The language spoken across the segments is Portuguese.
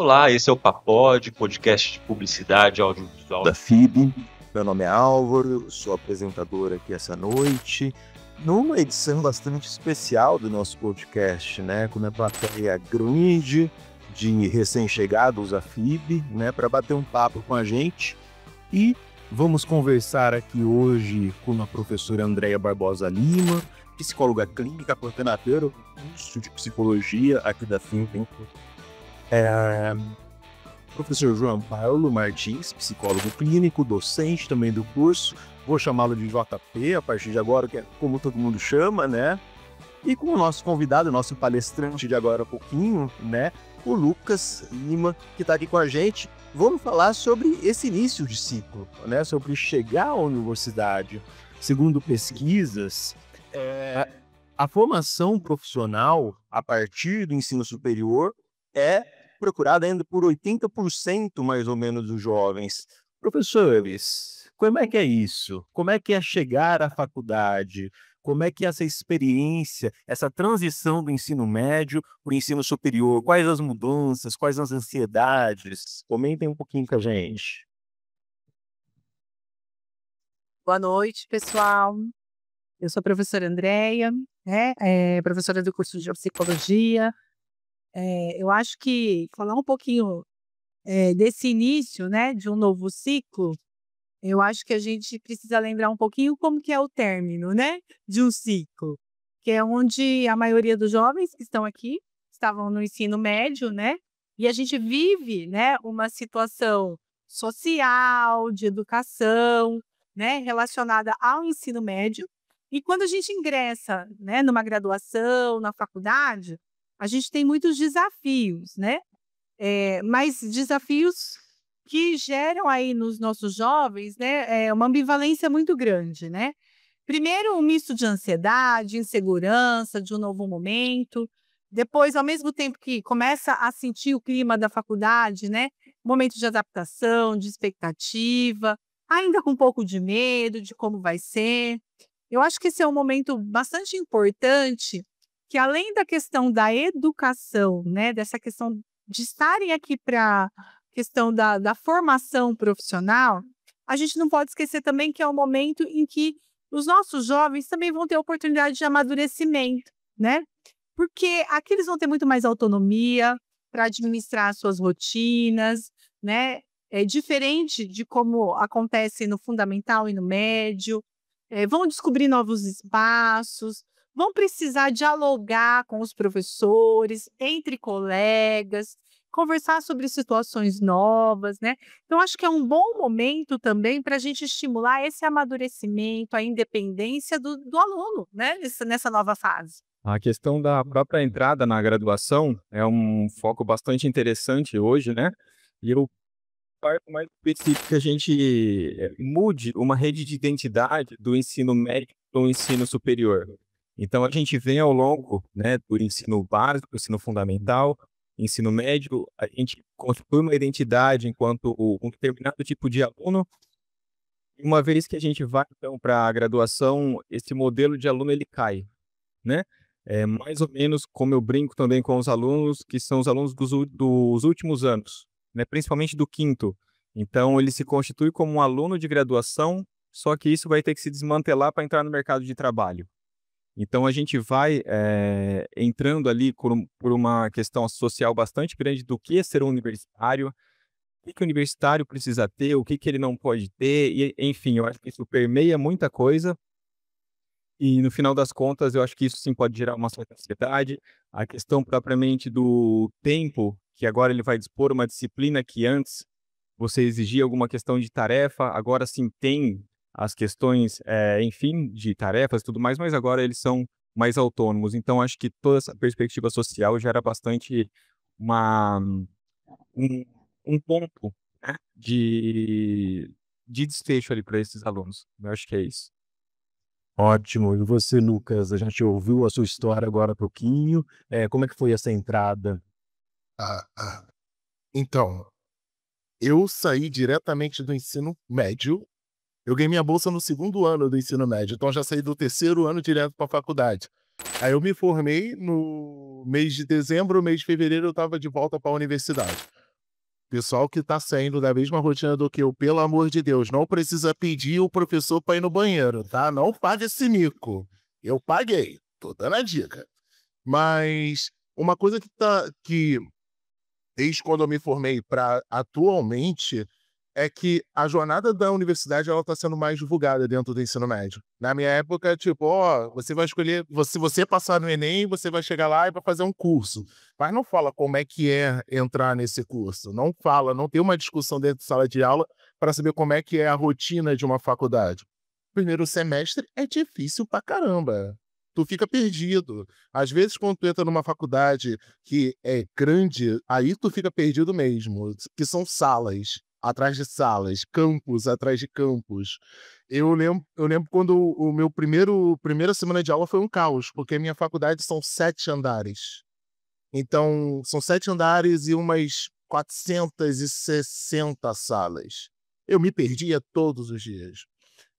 Olá, esse é o Papod, podcast de publicidade audiovisual da FIB. Meu nome é Álvaro, eu sou apresentador aqui essa noite, numa edição bastante especial do nosso podcast, né, com uma plateia grande de recém-chegados à FIB, né, para bater um papo com a gente. E vamos conversar aqui hoje com a professora Andréia Barbosa Lima, psicóloga clínica, coordenadora do curso de psicologia aqui da FIB. Professor João Paulo Martins, psicólogo clínico, docente também do curso. Vou chamá-lo de JP a partir de agora, que é como todo mundo chama, né? E com o nosso convidado, nosso palestrante de agora a pouquinho, né? O Lucas Lima, que está aqui com a gente. Vamos falar sobre esse início de ciclo, né? Sobre chegar à universidade. Segundo pesquisas, a formação profissional a partir do ensino superior é procurada ainda por 80% mais ou menos dos jovens. Professores, como é que é isso? Como é que é chegar à faculdade? Como é que é essa experiência, essa transição do ensino médio para o ensino superior? Quais as mudanças, quais as ansiedades? Comentem um pouquinho com a gente. Boa noite, pessoal. Eu sou a professora Andréia, professora do curso de psicologia. Eu acho que falar um pouquinho desse início, né, de um novo ciclo, eu acho que a gente precisa lembrar um pouquinho como que é o término, né, de um ciclo, que é onde a maioria dos jovens que estão aqui estavam no ensino médio, né, e a gente vive, né, uma situação social, de educação, né, relacionada ao ensino médio. E quando a gente ingressa, né, numa graduação, na faculdade, a gente tem muitos desafios, né? Mas desafios que geram aí nos nossos jovens, né, uma ambivalência muito grande, né? Primeiro, um misto de ansiedade, insegurança, de um novo momento. Depois, ao mesmo tempo que começa a sentir o clima da faculdade, né? Momento de adaptação, de expectativa, ainda com um pouco de medo de como vai ser. Eu acho que esse é um momento bastante importante, que além da questão da educação, né, dessa questão de estarem aqui para a questão da formação profissional, a gente não pode esquecer também que é um momento em que os nossos jovens também vão ter oportunidade de amadurecimento, né? Porque aqui eles vão ter muito mais autonomia para administrar suas rotinas, né? É diferente de como acontece no fundamental e no médio. Vão descobrir novos espaços, vão precisar dialogar com os professores, entre colegas, conversar sobre situações novas, né? Então, acho que é um bom momento também para a gente estimular esse amadurecimento, a independência do aluno, né? Nessa nova fase. A questão da própria entrada na graduação é um foco bastante interessante hoje, né? E eu parto mais do princípio que a gente mude uma rede de identidade do ensino médio para o ensino superior. Então, a gente vem ao longo, né, do ensino básico, ensino fundamental, ensino médio, a gente constitui uma identidade enquanto um determinado tipo de aluno. E uma vez que a gente vai, então, para a graduação, esse modelo de aluno, ele cai, né? É mais ou menos como eu brinco também com os alunos, que são os alunos dos últimos anos, né, principalmente do quinto. Então, ele se constitui como um aluno de graduação, só que isso vai ter que se desmantelar para entrar no mercado de trabalho. Então, a gente vai entrando ali por uma questão social bastante grande do que é ser um universitário, o que o universitário precisa ter, o que ele não pode ter, e, enfim, eu acho que isso permeia muita coisa. E no final das contas, eu acho que isso sim pode gerar uma certa ansiedade. A questão propriamente do tempo, que agora ele vai dispor uma disciplina que antes você exigia alguma questão de tarefa, agora sim tem as questões, enfim, de tarefas e tudo mais, mas agora eles são mais autônomos. Então, acho que toda essa perspectiva social gera bastante um, um ponto, né, de desfecho ali para esses alunos. Eu acho que é isso. Ótimo. E você, Lucas, a gente ouviu a sua história agora há pouquinho. Como é que foi essa entrada? Então, eu saí diretamente do ensino médio. Eu ganhei minha bolsa no segundo ano do ensino médio, então já saí do terceiro ano direto para a faculdade. Aí eu me formei no mês de dezembro, mês de fevereiro eu estava de volta para a universidade. Pessoal que tá saindo da mesma rotina do que eu, pelo amor de Deus, não precisa pedir o professor para ir no banheiro, tá? Não pague esse mico. Eu paguei, tô dando a dica. Mas uma coisa que desde quando eu me formei para atualmente, é que a jornada da universidade ela está sendo mais divulgada dentro do ensino médio. Na minha época, tipo, ó, você vai escolher, se você passar no Enem, você vai chegar lá e vai fazer um curso. Mas não fala como é que é entrar nesse curso. Não fala, não tem uma discussão dentro de sala de aula para saber como é que é a rotina de uma faculdade. Primeiro semestre é difícil pra caramba. Tu fica perdido. Às vezes, quando tu entra numa faculdade que é grande, aí tu fica perdido mesmo, que são salas atrás de salas, campus atrás de campus. Eu lembro quando o meu primeira semana de aula foi um caos, porque a minha faculdade são 7 andares. Então, são 7 andares e umas 460 salas. Eu me perdia todos os dias.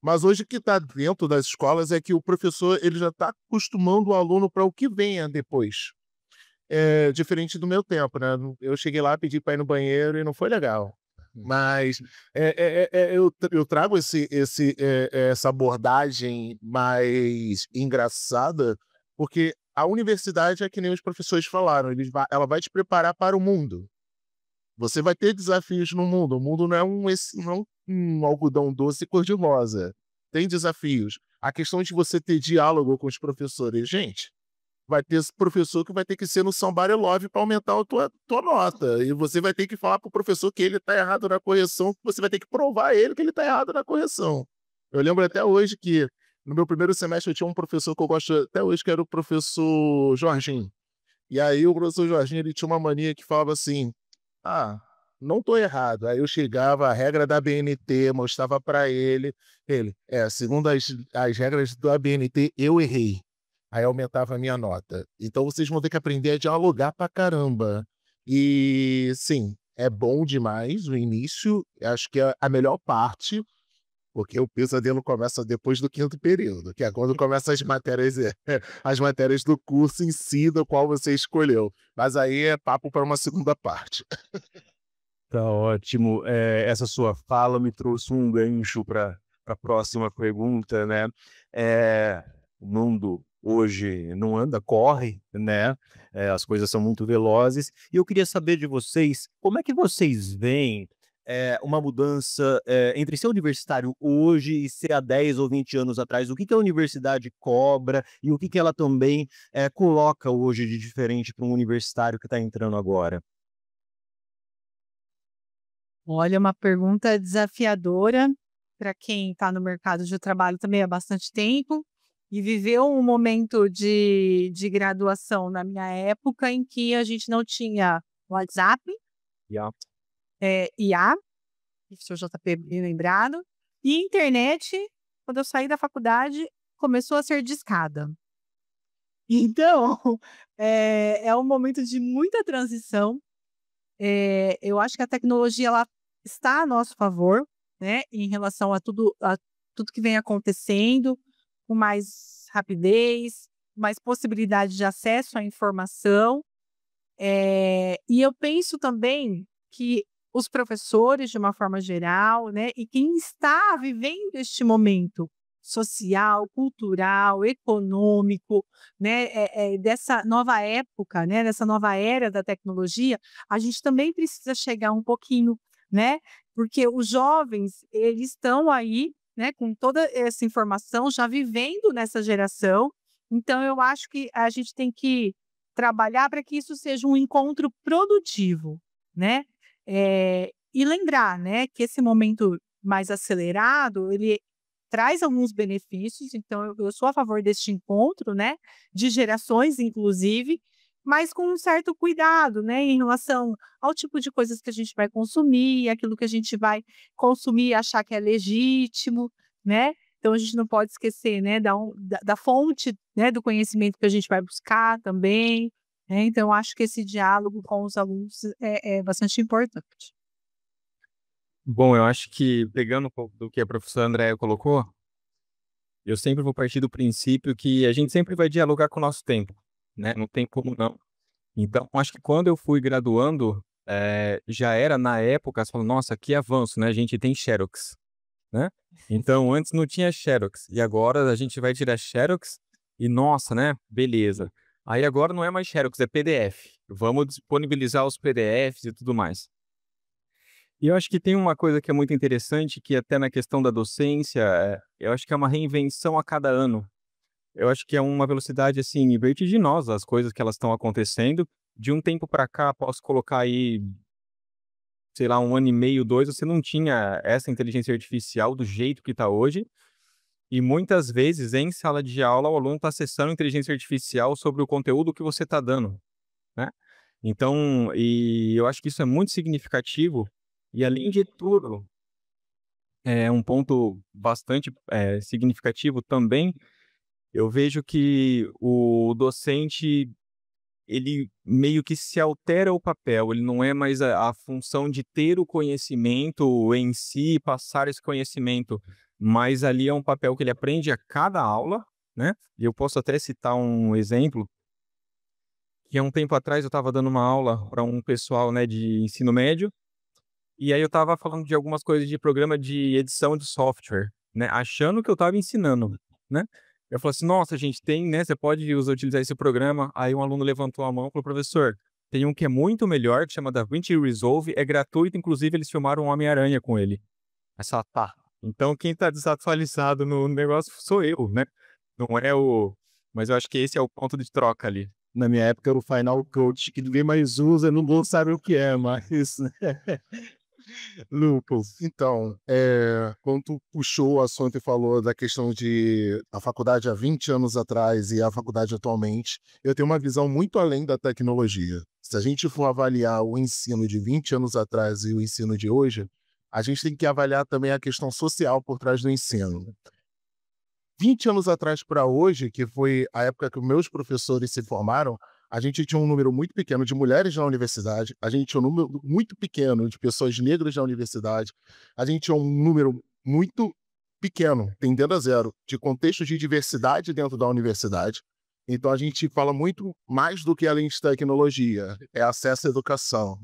Mas hoje o que está dentro das escolas é que o professor ele já está acostumando o aluno para o que venha depois. É diferente do meu tempo, né? Eu cheguei lá, pedi para ir no banheiro e não foi legal. Mas eu trago essa abordagem mais engraçada, porque a universidade é que nem os professores falaram, ela vai te preparar para o mundo. Você vai ter desafios no mundo. O mundo não é um algodão doce cor-de-rosa. Tem desafios. A questão de você ter diálogo com os professores. Gente, vai ter esse professor que vai ter que ser no somebody love para aumentar a tua nota. E você vai ter que falar para o professor que ele está errado na correção, você vai ter que provar a ele que ele está errado na correção. Eu lembro até hoje que, no meu primeiro semestre, eu tinha um professor que eu gosto até hoje, que era o professor Jorginho. E aí o professor Jorginho, ele tinha uma mania que falava assim, não tô errado. Aí eu chegava, a regra da ABNT, mostrava para ele, segundo as regras da ABNT, eu errei. Aí aumentava a minha nota. Então vocês vão ter que aprender a dialogar pra caramba. E sim, é bom demais o início, acho que é a melhor parte, porque o pesadelo começa depois do 5º período, que é quando começam as matérias do curso em si, do qual você escolheu. Mas aí é papo para uma segunda parte. Tá ótimo. Essa sua fala me trouxe um gancho para a próxima pergunta, né? O mundo hoje não anda, corre, né? As coisas são muito velozes. E eu queria saber de vocês, como é que vocês veem uma mudança entre ser universitário hoje e ser há 10 ou 20 anos atrás? O que a universidade cobra e o que ela também coloca hoje de diferente para um universitário que está entrando agora? Olha, uma pergunta desafiadora para quem está no mercado de trabalho também há bastante tempo e viveu um momento de graduação na minha época em que a gente não tinha WhatsApp, IA, se o JP bem lembrado, e internet, quando eu saí da faculdade, começou a ser discada. Então, é um momento de muita transição. Eu acho que a tecnologia ela está a nosso favor, né, em relação a tudo que vem acontecendo, com mais rapidez, mais possibilidade de acesso à informação. E eu penso também que os professores, de uma forma geral, né, e quem está vivendo este momento social, cultural, econômico, né, dessa nova época, né, dessa nova era da tecnologia, a gente também precisa chegar um pouquinho, né, porque os jovens, eles estão aí, né, com toda essa informação, já vivendo nessa geração, então eu acho que a gente tem que trabalhar para que isso seja um encontro produtivo, né, e lembrar, né, que esse momento mais acelerado, ele traz alguns benefícios, então eu sou a favor deste encontro, né, de gerações inclusive, mas com um certo cuidado, né, em relação ao tipo de coisas que a gente vai consumir, aquilo que a gente vai consumir e achar que é legítimo, né, então a gente não pode esquecer, né, da fonte, né, do conhecimento que a gente vai buscar também, né, então eu acho que esse diálogo com os alunos é bastante importante. Bom, eu acho que, pegando um pouco do que a professora Andréia colocou, eu sempre vou partir do princípio que a gente sempre vai dialogar com o nosso tempo, né? Não tem como não. Então, acho que quando eu fui graduando, já era na época, você fala, nossa, que avanço, né? A gente tem Xerox, né? Então, antes não tinha Xerox, e agora a gente vai tirar Xerox e, nossa, né? Beleza. Aí agora não é mais Xerox, é PDF. Vamos disponibilizar os PDFs e tudo mais. E eu acho que tem uma coisa que é muito interessante, que até na questão da docência, eu acho que é uma reinvenção a cada ano. Eu acho que é uma velocidade, assim, vertiginosa as coisas que elas estão acontecendo. De um tempo para cá, posso colocar aí, sei lá, 1 ano e meio, 2, você não tinha essa inteligência artificial do jeito que está hoje. E muitas vezes, em sala de aula, o aluno está acessando a inteligência artificial sobre o conteúdo que você está dando, né? Então, e eu acho que isso é muito significativo. E além de tudo, é um ponto bastante significativo também, eu vejo que o docente, ele meio que se altera o papel, ele não é mais a função de ter o conhecimento em si, passar esse conhecimento, mas ali é um papel que ele aprende a cada aula, né? E eu posso até citar um exemplo, que há um tempo atrás eu estava dando uma aula para um pessoal, né, de ensino médio, e aí eu estava falando de algumas coisas de programa de edição de software, né, achando que eu estava ensinando, né? Eu falei assim, nossa, gente, tem, né, você pode utilizar esse programa. Aí um aluno levantou a mão e falou, professor, tem um que é muito melhor, que chama DaVinci Resolve, é gratuito, inclusive eles filmaram um Homem-Aranha com ele. Essa tá. Então quem está desatualizado no negócio sou eu, né? Não é o... Mas eu acho que esse é o ponto de troca ali. Na minha época era o Final Cut, que ninguém mais usa, não vou saber o que é, mas... Lucas, então, quando tu puxou o assunto e falou da questão de a faculdade há 20 anos atrás e a faculdade atualmente, eu tenho uma visão muito além da tecnologia. Se a gente for avaliar o ensino de 20 anos atrás e o ensino de hoje, a gente tem que avaliar também a questão social por trás do ensino. 20 anos atrás para hoje, que foi a época que meus professores se formaram, a gente tinha um número muito pequeno de mulheres na universidade, a gente tinha um número muito pequeno de pessoas negras na universidade, a gente tinha um número muito pequeno, tendendo a zero, de contextos de diversidade dentro da universidade. Então a gente fala muito mais do que além de tecnologia, é acesso à educação.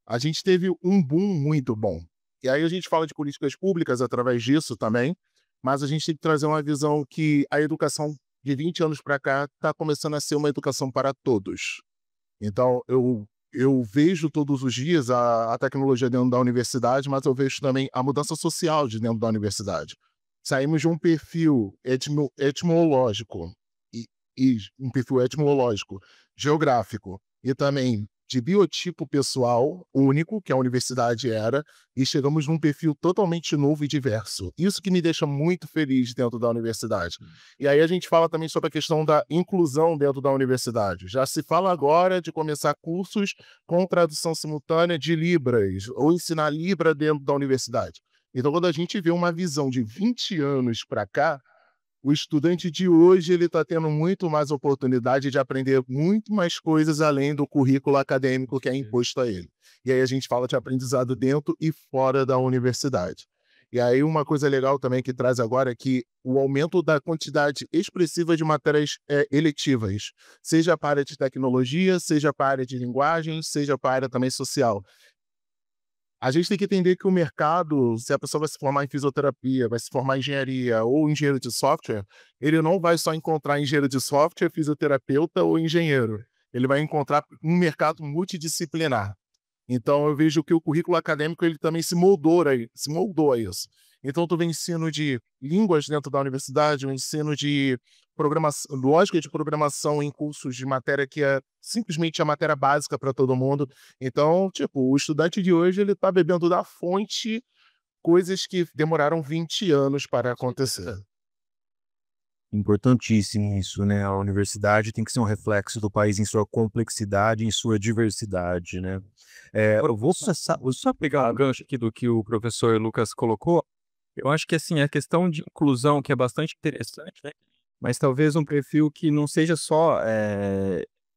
A gente teve um boom muito bom. E aí a gente fala de políticas públicas através disso também, mas a gente tem que trazer uma visão que a educação de 20 anos para cá está começando a ser uma educação para todos. Então, eu vejo todos os dias a tecnologia dentro da universidade, mas eu vejo também a mudança social de dentro da universidade. Saímos de um perfil etimológico, e um perfil etimológico, geográfico, e também de biotipo pessoal único, que a universidade era, e chegamos num perfil totalmente novo e diverso. Isso que me deixa muito feliz dentro da universidade. E aí a gente fala também sobre a questão da inclusão dentro da universidade. Já se fala agora de começar cursos com tradução simultânea de Libras, ou ensinar Libra dentro da universidade. Então, quando a gente vê uma visão de 20 anos para cá, o estudante de hoje ele está tendo muito mais oportunidade de aprender muito mais coisas além do currículo acadêmico que é imposto a ele. E aí a gente fala de aprendizado dentro e fora da universidade. E aí uma coisa legal também que traz agora é que o aumento da quantidade expressiva de matérias eletivas, seja para a área de tecnologia, seja para a área de linguagem, seja para a área também social. A gente tem que entender que o mercado, se a pessoa vai se formar em fisioterapia, vai se formar em engenharia ou engenheiro de software, ele não vai só encontrar engenheiro de software, fisioterapeuta ou engenheiro. Ele vai encontrar um mercado multidisciplinar. Então, eu vejo que o currículo acadêmico ele também se moldou a isso. Então, tu vê ensino de línguas dentro da universidade, o ensino de programação, lógica de programação em cursos de matéria que é simplesmente a matéria básica para todo mundo. Então, tipo, o estudante de hoje ele está bebendo da fonte coisas que demoraram 20 anos para acontecer. Importantíssimo isso, né? A universidade tem que ser um reflexo do país em sua complexidade, em sua diversidade, né? Eu vou só pegar o gancho aqui do que o professor Lucas colocou. Eu acho que, assim, a questão de inclusão, que é bastante interessante, né? Mas talvez um perfil que não seja só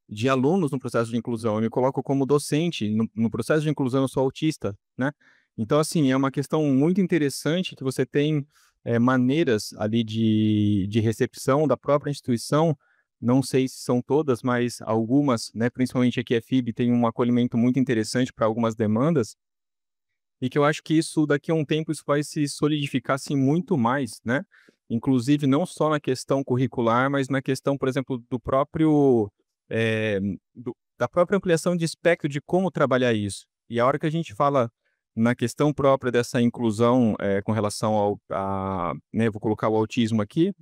de alunos no processo de inclusão. Eu me coloco como docente. No processo de inclusão, eu sou autista, né? Então, assim, é uma questão muito interessante que você tem maneiras ali de recepção da própria instituição não sei se são todas, mas algumas, né, principalmente aqui a FIB, tem um acolhimento muito interessante para algumas demandas, e que eu acho que isso, daqui a um tempo, isso vai se solidificar, assim, muito mais, né? Inclusive, não só na questão curricular, mas na questão, por exemplo, do próprio, eh, da própria ampliação de espectro de como trabalhar isso. E a hora que a gente fala na questão própria dessa inclusão, com relação né, vou colocar o autismo aqui,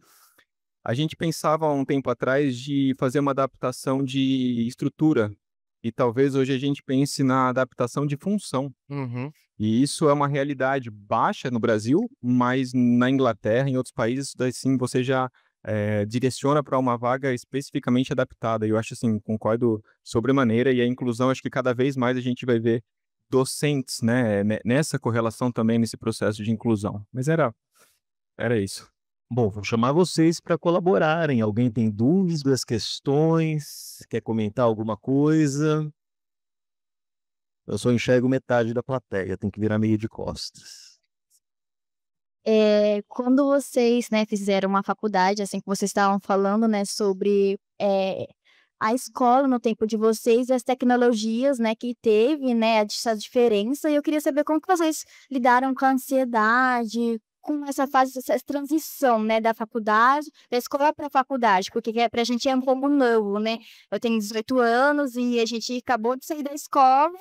a gente pensava há um tempo atrás de fazer uma adaptação de estrutura, e talvez hoje a gente pense na adaptação de função. Uhum. E isso é uma realidade baixa no Brasil, mas na Inglaterra, em outros países, daí sim você já direciona para uma vaga especificamente adaptada. E eu acho assim, concordo sobremaneira, e a inclusão, acho que cada vez mais a gente vai ver docentes, né, nessa correlação também, nesse processo de inclusão. Mas era isso. Bom, vou chamar vocês para colaborarem. Alguém tem dúvidas, questões, quer comentar alguma coisa? Eu só enxergo metade da plateia, tem que virar meio de costas. Quando vocês, né, fizeram uma faculdade, assim, que vocês estavam falando, né, sobre a escola no tempo de vocês, as tecnologias, né, que teve, né, essa diferença, e eu queria saber como que vocês lidaram com a ansiedade, com essa fase, essa transição, né, da faculdade, da escola para a faculdade, porque para a gente é um pouco novo, né? Eu tenho 18 anos e a gente acabou de sair da escola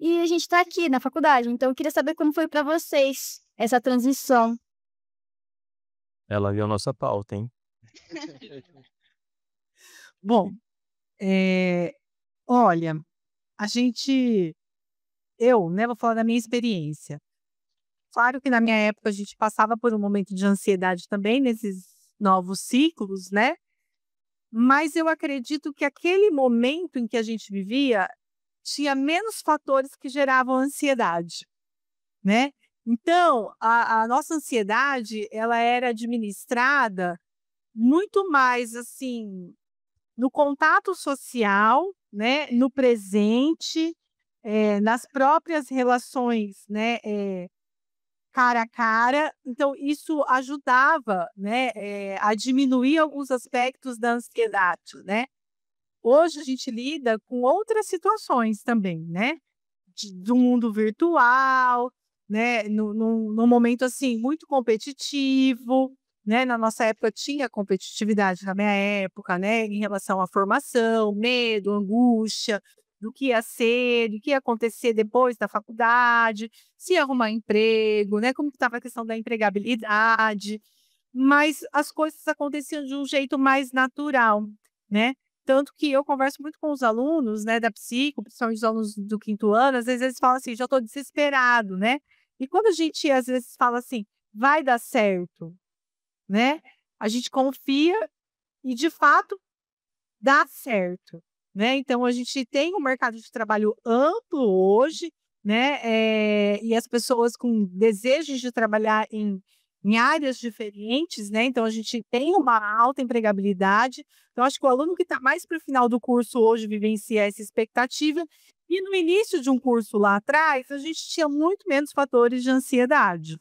e a gente está aqui na faculdade, então eu queria saber como foi para vocês essa transição. Ela viu a nossa pauta, hein? Bom, olha, eu, né, vou falar da minha experiência. Claro que na minha época a gente passava por um momento de ansiedade também nesses novos ciclos, né? Mas eu acredito que aquele momento em que a gente vivia tinha menos fatores que geravam ansiedade, né? Então, a nossa ansiedade, ela era administrada muito mais, assim, no contato social, né? No presente, nas próprias relações, né? Cara a cara, então isso ajudava, né, a diminuir alguns aspectos da ansiedade, né. Hoje a gente lida com outras situações também, né, do mundo virtual, né, num momento, assim, muito competitivo, né, na nossa época tinha competitividade, na minha época, né, em relação à formação, medo, angústia, do que ia ser, do que ia acontecer depois da faculdade, se ia arrumar emprego, né, como que estava a questão da empregabilidade, mas as coisas aconteciam de um jeito mais natural, né. Tanto que eu converso muito com os alunos, né, da psico, principalmente os alunos do 5º ano, às vezes eles falam assim: "Já estou desesperado", né. E quando a gente, às vezes, fala assim: "Vai dar certo", né, a gente confia e, de fato, dá certo, né. Então a gente tem um mercado de trabalho amplo hoje, né, e as pessoas com desejos de trabalhar em áreas diferentes, né, então a gente tem uma alta empregabilidade. Então acho que o aluno que está mais para o final do curso hoje vivencia essa expectativa, e no início de um curso lá atrás, a gente tinha muito menos fatores de ansiedade.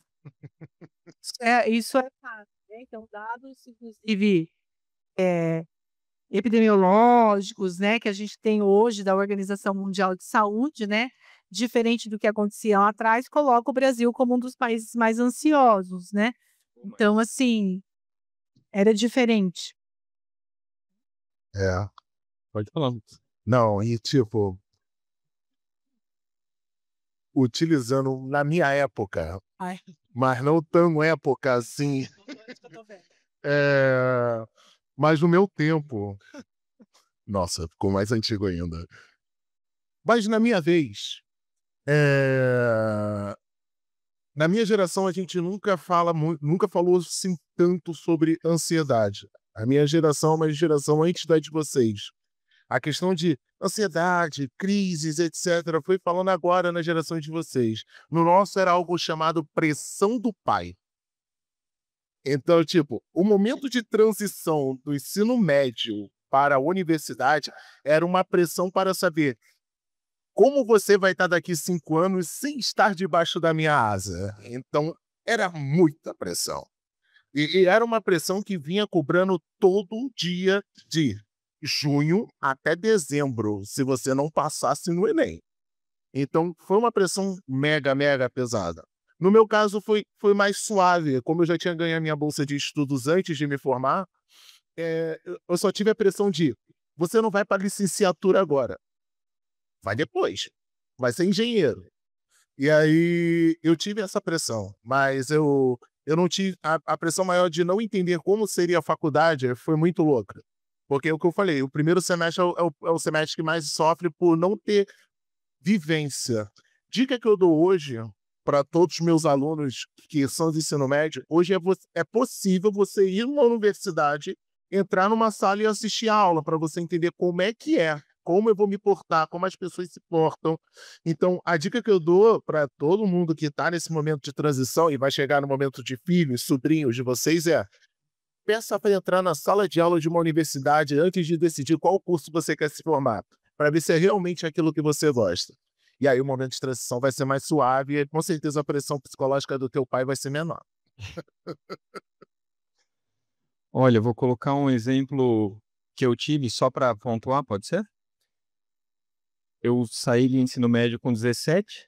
Isso é fato, né, então dados inclusive, epidemiológicos, né, que a gente tem hoje da Organização Mundial de Saúde, né, diferente do que acontecia lá atrás, coloca o Brasil como um dos países mais ansiosos, né. Então, assim, era diferente. É. Pode falar. Não, e tipo, utilizando na minha época, Ai. mas não tão época assim, Eu tô vendo. mas no meu tempo. Nossa, ficou mais antigo ainda. Mas na minha vez, na minha geração a gente nunca falou assim tanto sobre ansiedade. A minha geração é uma geração antes da de vocês. A questão de ansiedade, crises, etc., foi falando agora na geração de vocês. No nosso era algo chamado pressão do pai. Então, tipo, o momento de transição do ensino médio para a universidade era uma pressão para saber como você vai estar daqui 5 anos sem estar debaixo da minha asa. Então, era muita pressão. E era uma pressão que vinha cobrando todo dia de junho até dezembro, se você não passasse no Enem. Então, foi uma pressão mega, mega pesada. No meu caso, foi mais suave. Como eu já tinha ganho a minha bolsa de estudos antes de me formar, eu só tive a pressão de: você não vai para a licenciatura agora, vai depois, vai ser engenheiro. E aí eu tive essa pressão, mas eu não tive a pressão maior de não entender como seria a faculdade. Foi muito louca. Porque é o que eu falei, o primeiro semestre é o semestre que mais sofre por não ter vivência. Dica que eu dou hoje para todos os meus alunos que são de ensino médio: hoje é possível você ir numa universidade, entrar numa sala e assistir a aula, para você entender como é que é, como eu vou me portar, como as pessoas se portam. Então, a dica que eu dou para todo mundo que está nesse momento de transição e vai chegar no momento de filhos, sobrinhos de vocês é: peça para entrar na sala de aula de uma universidade antes de decidir qual curso você quer se formar, para ver se é realmente aquilo que você gosta. E aí o momento de transição vai ser mais suave e com certeza a pressão psicológica do teu pai vai ser menor. Olha, eu vou colocar um exemplo que eu tive só para pontuar, pode ser? Eu saí do ensino médio com 17,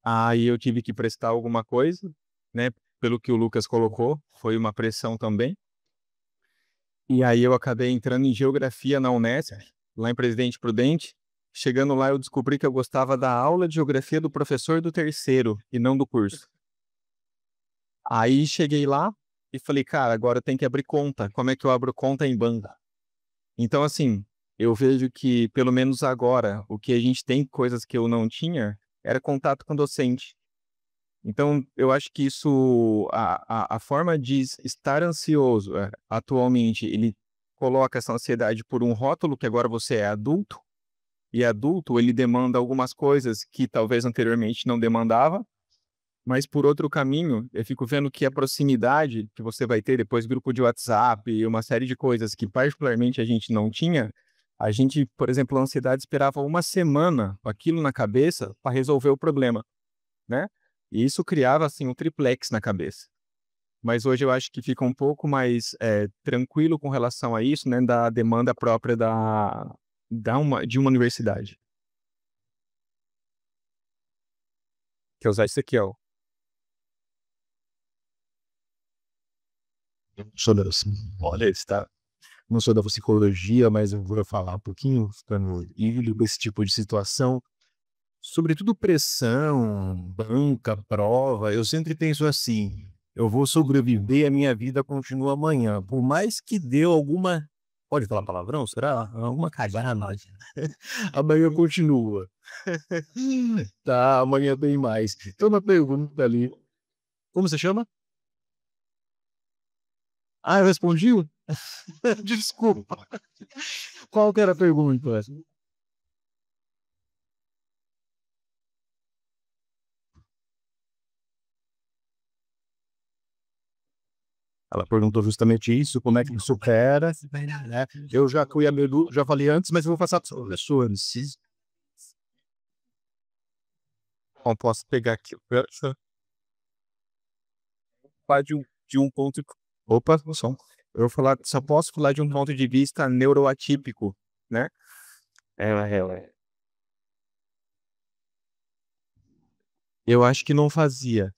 aí eu tive que prestar alguma coisa, né? Pelo que o Lucas colocou, foi uma pressão também. E aí eu acabei entrando em geografia na Unesp, lá em Presidente Prudente. Chegando lá, eu descobri que eu gostava da aula de geografia do professor do terceiro e não do curso. Aí cheguei lá e falei: cara, agora eu tenho que abrir conta. Como é que eu abro conta em banda? Então, assim, eu vejo que, pelo menos agora, o que a gente tem, coisas que eu não tinha, era contato com docente. Então, eu acho que isso, a forma de estar ansioso atualmente, ele coloca essa ansiedade por um rótulo que agora você é adulto, e adulto ele demanda algumas coisas que talvez anteriormente não demandava, mas por outro caminho, eu fico vendo que a proximidade que você vai ter depois, grupo de WhatsApp e uma série de coisas que particularmente a gente não tinha, a gente, por exemplo, a ansiedade esperava uma semana com aquilo na cabeça para resolver o problema, né? E isso criava, assim, um triplex na cabeça. Mas hoje eu acho que fica um pouco mais tranquilo com relação a isso, né? Da demanda própria de uma universidade. Quer usar isso aqui, ó. Olha, está. Não sou da psicologia, mas eu vou falar um pouquinho, ficando ilho com esse tipo de situação. Sobretudo pressão, banca, prova, eu sempre penso assim: eu vou sobreviver, a minha vida continua amanhã. Por mais que dê alguma. Pode falar palavrão? Será? Alguma cagada. Amanhã continua. Tá, amanhã tem mais. Então, uma pergunta ali. Como você chama? Ah, eu respondi? Desculpa. Qual que era a pergunta? Ela perguntou justamente isso, como é que supera, né? Eu já fui já falei antes, mas eu vou passar para os professores. Bom, posso pegar aqui. Falar de um ponto. Opa, som. Eu vou falar, só posso falar de um ponto de vista neuroatípico, né? Eu acho que não fazia.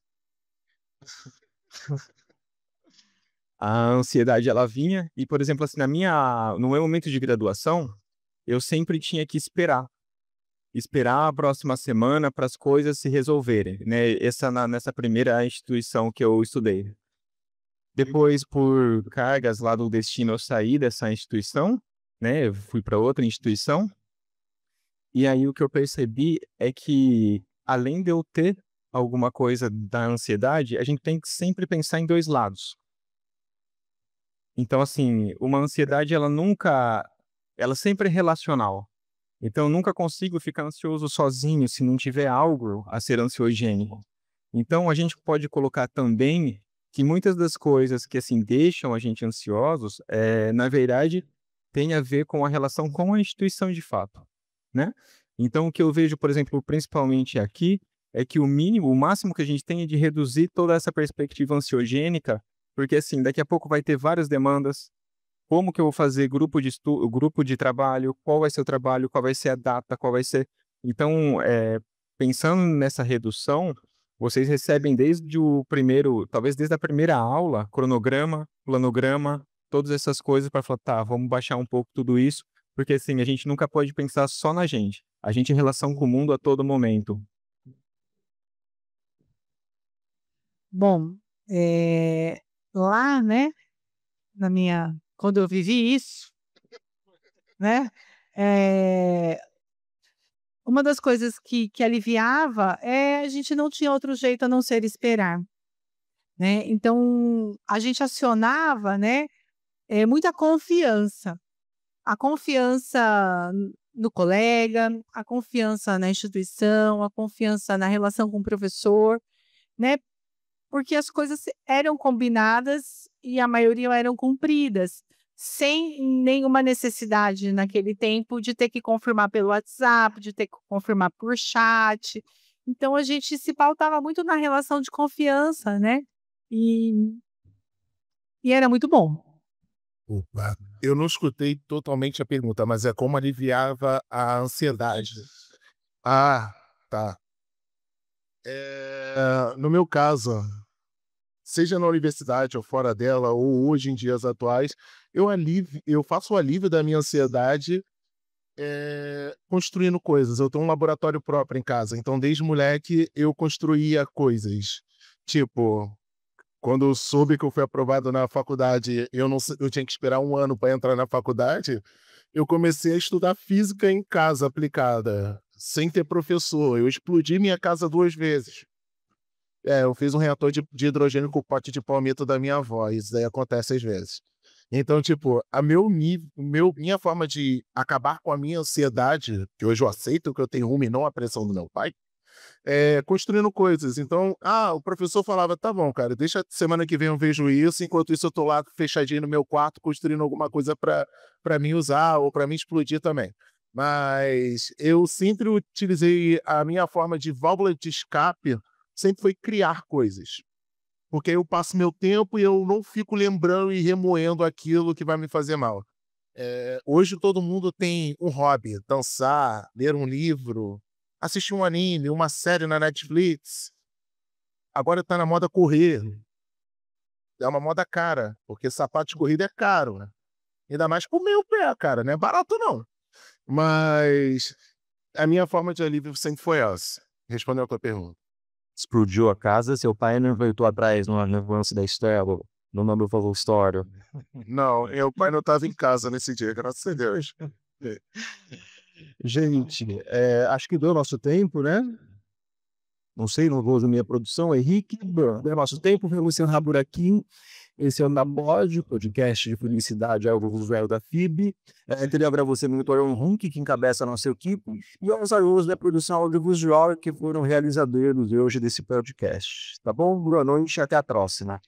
A ansiedade, ela vinha e, por exemplo, assim, no meu momento de graduação, eu sempre tinha que esperar a próxima semana para as coisas se resolverem, né? Nessa primeira instituição que eu estudei. Depois, por cargas lá do destino, eu saí dessa instituição, né? Eu fui para outra instituição. E aí o que eu percebi é que, além de eu ter alguma coisa da ansiedade, a gente tem que sempre pensar em dois lados. Então, assim, uma ansiedade, ela sempre é relacional. Então, eu nunca consigo ficar ansioso sozinho se não tiver algo a ser ansiogênico. Então, a gente pode colocar também que muitas das coisas que, assim, deixam a gente ansiosos, na verdade, tem a ver com a relação com a instituição de fato, né? Então, o que eu vejo, por exemplo, principalmente aqui, é que o máximo que a gente tem é de reduzir toda essa perspectiva ansiogênica, porque, assim, daqui a pouco vai ter várias demandas, como que eu vou fazer grupo de estudo, grupo de trabalho, qual vai ser o trabalho, qual vai ser a data, qual vai ser... Então, pensando nessa redução, vocês recebem desde o primeiro, talvez desde a primeira aula, cronograma, planograma, todas essas coisas para falar, tá, vamos baixar um pouco tudo isso, porque assim, a gente nunca pode pensar só na gente. A gente em relação com o mundo a todo momento. Bom, lá, né, quando eu vivi isso, né, uma das coisas que aliviava a gente não tinha outro jeito a não ser esperar, né? Então, a gente acionava, né, muita confiança. A confiança no colega, a confiança na instituição, a confiança na relação com o professor, né? Porque as coisas eram combinadas e a maioria eram cumpridas, sem nenhuma necessidade naquele tempo de ter que confirmar pelo WhatsApp, de ter que confirmar por chat. Então, a gente se pautava muito na relação de confiança, né? E era muito bom. Opa. Eu não escutei totalmente a pergunta, mas é como aliviava a ansiedade. Ah, tá. No meu caso, seja na universidade ou fora dela, ou hoje em dias atuais, eu faço o alívio da minha ansiedade construindo coisas. Eu tenho um laboratório próprio em casa, então desde moleque eu construía coisas. Tipo, quando eu soube que eu fui aprovado na faculdade, eu tinha que esperar 1 ano para entrar na faculdade, eu comecei a estudar física em casa aplicada, sem ter professor. Eu explodi minha casa 2 vezes. Eu fiz um reator de hidrogênio com o pote de palmito da minha avó. Isso daí acontece às vezes. Então, tipo, minha forma de acabar com a minha ansiedade, que hoje eu aceito que eu tenho uma e não a pressão do meu pai, construindo coisas. Então, o professor falava, tá bom, cara, deixa semana que vem eu vejo isso, enquanto isso eu tô lá fechadinho no meu quarto, construindo alguma coisa pra mim usar ou pra mim explodir também. Mas eu sempre utilizei a minha forma de válvula de escape, sempre foi criar coisas. Porque eu passo meu tempo e eu não fico lembrando e remoendo aquilo que vai me fazer mal. Hoje todo mundo tem um hobby, dançar, ler um livro, assistir um anime, uma série na Netflix. Agora tá na moda correr. É uma moda cara, porque sapato de corrida é caro, né? Ainda mais pro meu pé, cara, não é barato não. Mas a minha forma de alívio sempre foi essa. Respondendo a tua pergunta. Explodiu a casa, seu pai não voltou atrás no lance da Estela, no nome do falou história. Não, meu pai não estava em casa nesse dia, graças a Deus. Gente, acho que deu nosso tempo, né? Não sei, não vou usar minha produção, Henrique. Deu nosso tempo, vamos encerrar por aqui. Esse é o NaPod, podcast de publicidade audiovisual da FIB. Queria agradecer muito ao Hunk, que encabeça a nossa equipe, e aos alunos da produção audiovisual que foram realizadores hoje desse podcast. Tá bom? Boa noite e até a próxima.